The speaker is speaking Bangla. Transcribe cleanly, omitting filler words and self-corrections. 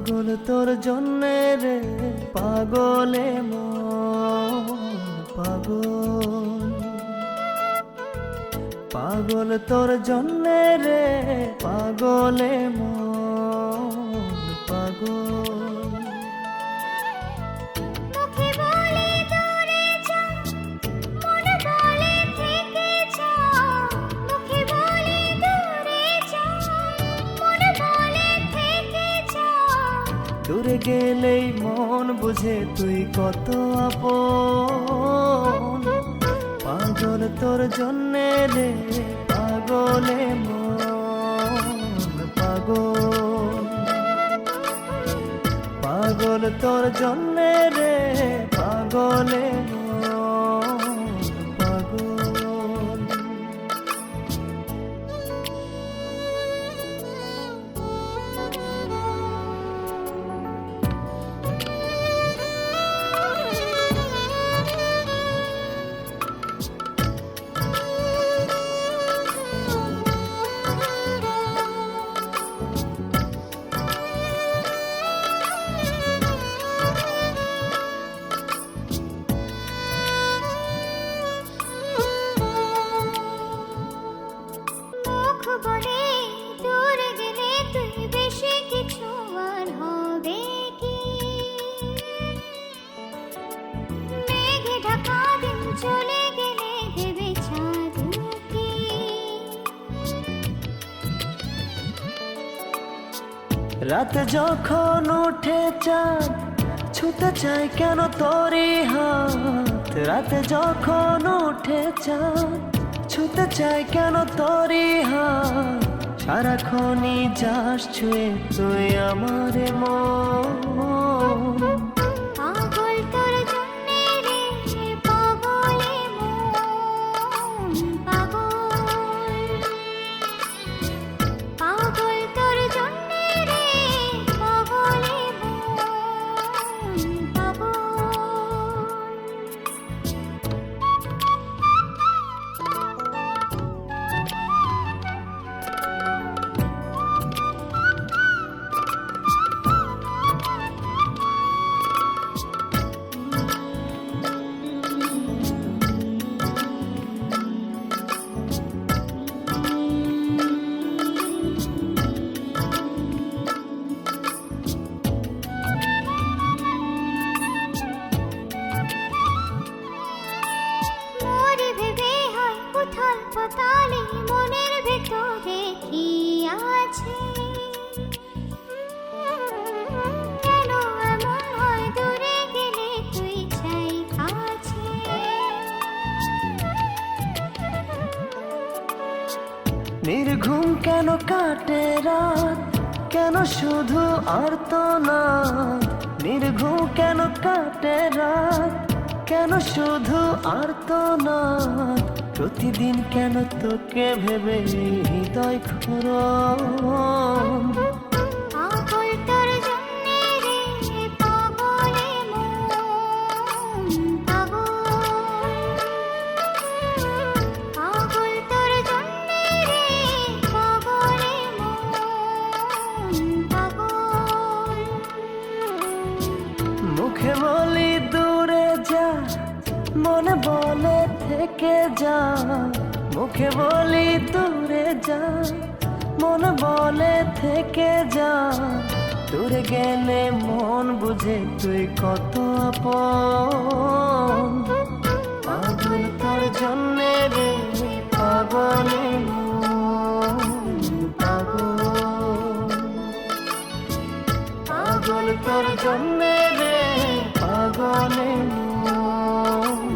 পাগল তোর জন্যে রে পাগলে মন পাগল, পাগল তোর জন্যে রে পাগলে মন পাগল। দূরে গেলেই মন বুঝে তুই কত আপন, পাগল তোর জন্যে রে পাগলে মন পাগল, পাগল তোর জন্যে রে পাগলে মন পাগল। রাত যখন উঠে চাঁদ ছুতে চাই কেন তোরি হাত, রাত যখন উঠে চাঁদ ছুতে চাই কেন তোরি হাত, সারাক্ষণই যাস ছুঁয়ে তুই আমার মন। মনের ভেতরে কি আছে, কেন এমন হয় দূরে গেলে তুই চাই কাছে। নির্ঘুম কেন কাটে রাত, কেন শুধু আর্তনাদ, নির্ঘুম কেন কাটে রাত, কেন শুধু আর্তনাদ, প্রতিদিন কেন তোকে ভেবে হৃদয় ক্ষরণ। পাগল তোর জন্যে রে পাগলে মন পাগল, পাগল তোর জন্যে রে পাগলে মন পাগল। মুখে বলি দূরে যা, মনে বলে থেকে যা, মুখে বলি দূরে যা, মন বলে থেকে যা, দূরে গেলে মন বুঝে তুই কত আপন, পাগল তোর জন্যে রে পাগলে মন পাগল, পাগল তোর জন্যে রে পাগলে মন।